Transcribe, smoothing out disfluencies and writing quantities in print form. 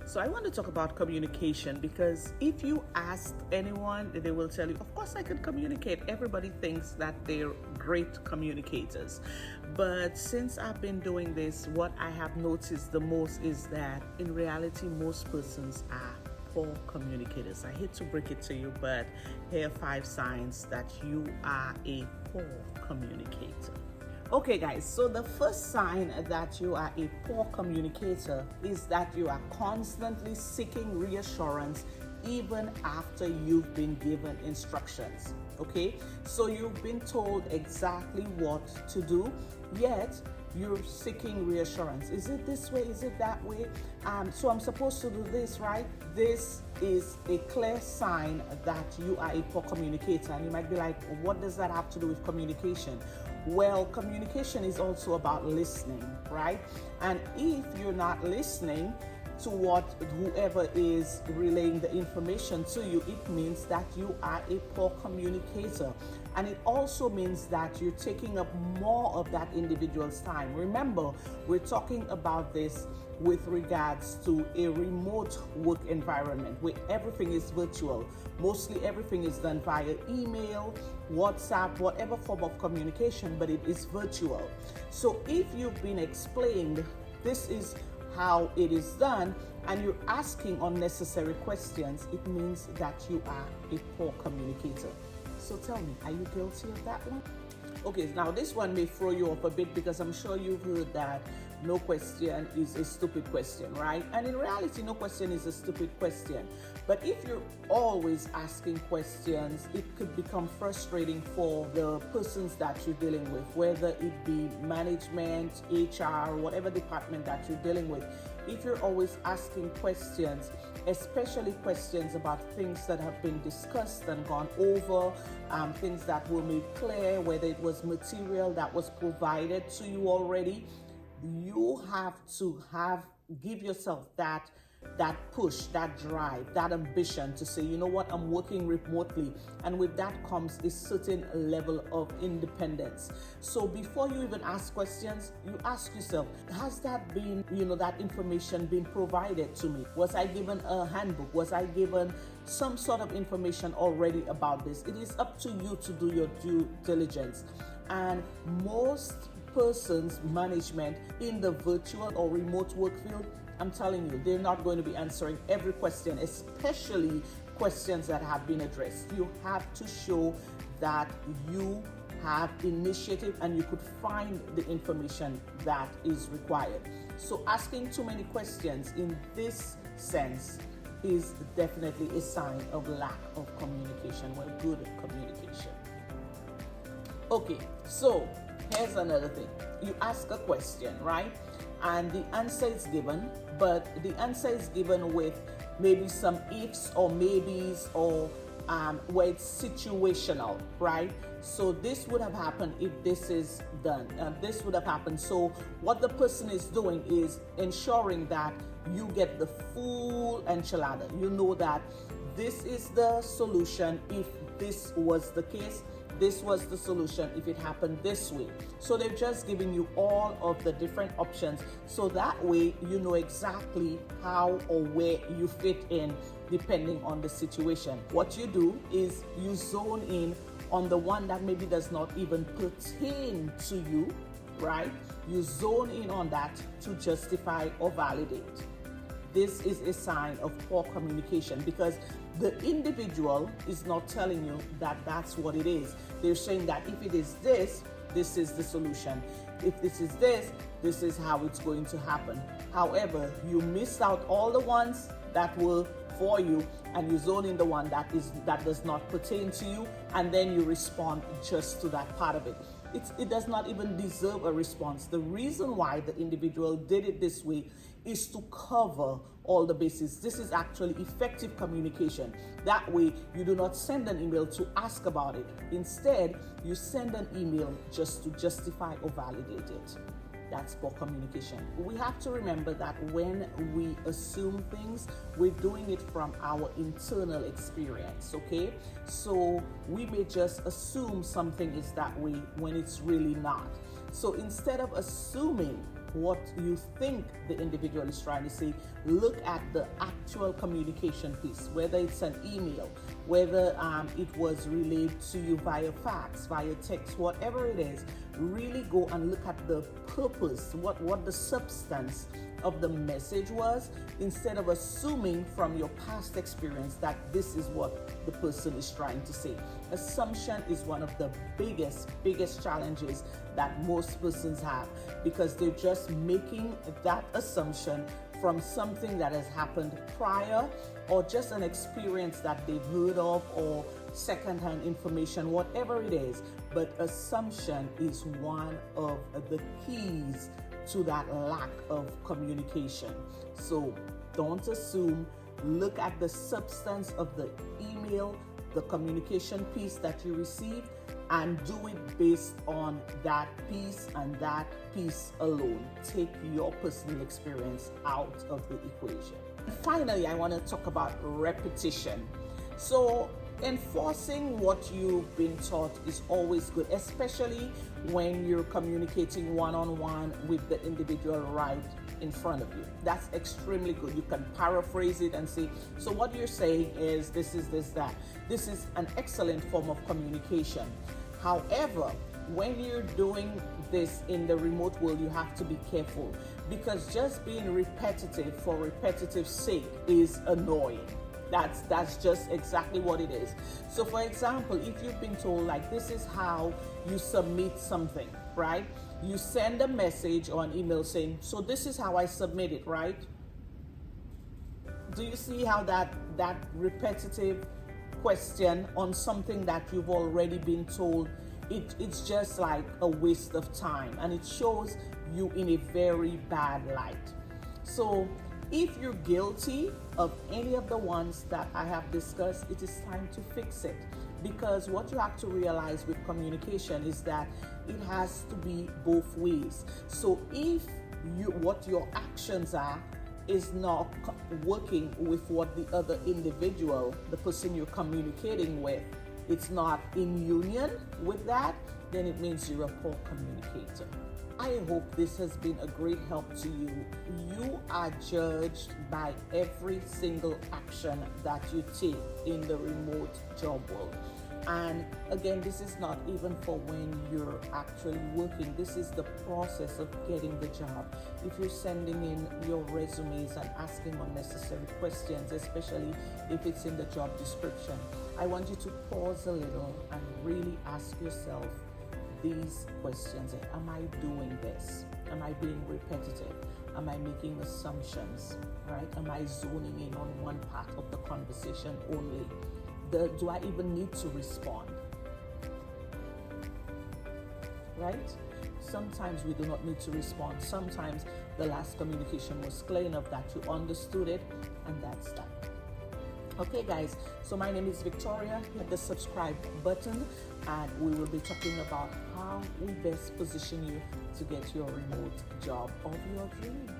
So I want to talk about communication, because if you ask anyone, they will tell you, of course I can communicate. Everybody thinks that they're great communicators. But since I've been doing this, what I have noticed the most is that in reality, most persons are poor communicators. I hate to break it to you, but here are 5 signs that you are a poor communicator. Okay guys, so the first sign that you are a poor communicator is that you are constantly seeking reassurance even after you've been given instructions. Okay, so you've been told exactly what to do, yet you're seeking reassurance. Is it this way? Is it that way? So I'm supposed to do this, right? This is a clear sign that you are a poor communicator. And you might be like, what does that have to do with communication? Well, communication is also about listening, right? And if you're not listening to what whoever is relaying the information to you, it means that you are a poor communicator. And it also means that you're taking up more of that individual's time. Remember, we're talking about this with regards to a remote work environment where everything is virtual. Mostly everything is done via email, WhatsApp, whatever form of communication, but it is virtual. So if you've been explained, this is how it is done, and you're asking unnecessary questions, it means that you are a poor communicator. So tell me, are you guilty of that one? Okay, now this one may throw you off a bit, because I'm sure you've heard that no question is a stupid question, right? And in reality, no question is a stupid question. But if you're always asking questions, it could become frustrating for the persons that you're dealing with, whether it be management, HR, whatever department that you're dealing with. If you're always asking questions, especially questions about things that have been discussed and gone over, things that were made clear, whether it was material that was provided to you already, you have to give yourself that push, that drive, that ambition to say, you know what, I'm working remotely. And with that comes a certain level of independence. So before you even ask questions, you ask yourself, has that been, that information been provided to me? Was I given a handbook? Was I given some sort of information already about this? It is up to you to do your due diligence. And most persons' management in the virtual or remote work field, I'm telling you, they're not going to be answering every question, especially questions that have been addressed. You have to show that you have initiative and you could find the information that is required. So asking too many questions in this sense is definitely a sign of lack of communication, well, good communication. Okay, so here's another thing. You ask a question, right? And the answer is given, but the answer is given with maybe some ifs or maybes, or where it's situational, right? So this would have happened if this is done. This would have happened. So what the person is doing is ensuring that you get the full enchilada. You know that this is the solution if this was the case. This was the solution if it happened this way. So they're just giving you all of the different options, so that way you know exactly how or where you fit in depending on the situation. What you do is you zone in on the one that maybe does not even pertain to you, right? You zone in on that to justify or validate. This is a sign of poor communication, because the individual is not telling you that that's what it is. They're saying that if it is this, this is the solution. If this is this, this is how it's going to happen. However, you miss out all the ones that were for you, and you zone in the one that does not pertain to you, and then you respond just to that part of it. It does not even deserve a response. The reason why the individual did it this way is to cover all the bases. This is actually effective communication. That way, you do not send an email to ask about it. Instead, you send an email just to justify or validate it. That's poor communication. We have to remember that when we assume things, we're doing it from our internal experience, okay? So we may just assume something is that way when it's really not. So instead of assuming what you think the individual is trying to say. Look at the actual communication piece, whether it's an email, whether it was relayed to you via fax, via text, whatever it is. Really go and look at the purpose, what the substance of the message was, instead of assuming from your past experience that this is what the person is trying to say. Assumption is one of the biggest challenges that most persons have, because they're just making that assumption from something that has happened prior, or just an experience that they've heard of, or secondhand information, whatever it is. But assumption is one of the keys to that lack of communication. So don't assume. Look at the substance of the email, the communication piece that you received, and do it based on that piece and that piece alone. Take your personal experience out of the equation. And finally, I want to talk about repetition. So enforcing what you've been taught is always good, especially when you're communicating one-on-one with the individual right in front of you. That's extremely good. You can paraphrase it and say, so what you're saying is this, that. This is an excellent form of communication. However, when you're doing this in the remote world, you have to be careful, because just being repetitive for repetitive's sake is annoying. That's just exactly what it is. So for example, if you've been told, like, this is how you submit something, right? You send a message or an email saying, so this is how I submit it, right? Do you see how that repetitive question on something that you've already been told, it's just like a waste of time, and it shows you in a very bad light. So if you're guilty of any of the ones that I have discussed, it is time to fix it. Because what you have to realize with communication is that it has to be both ways. So if what your actions are is not working with what the other individual, the person you're communicating with, it's not in union with that, then it means you're a poor communicator. I hope this has been a great help to you. You are judged by every single action that you take in the remote job world. And again, this is not even for when you're actually working. This is the process of getting the job. If you're sending in your resumes and asking unnecessary questions, especially if it's in the job description, I want you to pause a little and really ask yourself these questions. Am I doing this? Am I being repetitive? Am I making assumptions? Right? Am I zoning in on one part of the conversation only? Do I even need to respond? Right? Sometimes we do not need to respond. Sometimes the last communication was clear enough that you understood it, and that's that. Okay guys, so my name is Victoria. Hit the subscribe button, and we will be talking about how we best position you to get your remote job of your dreams.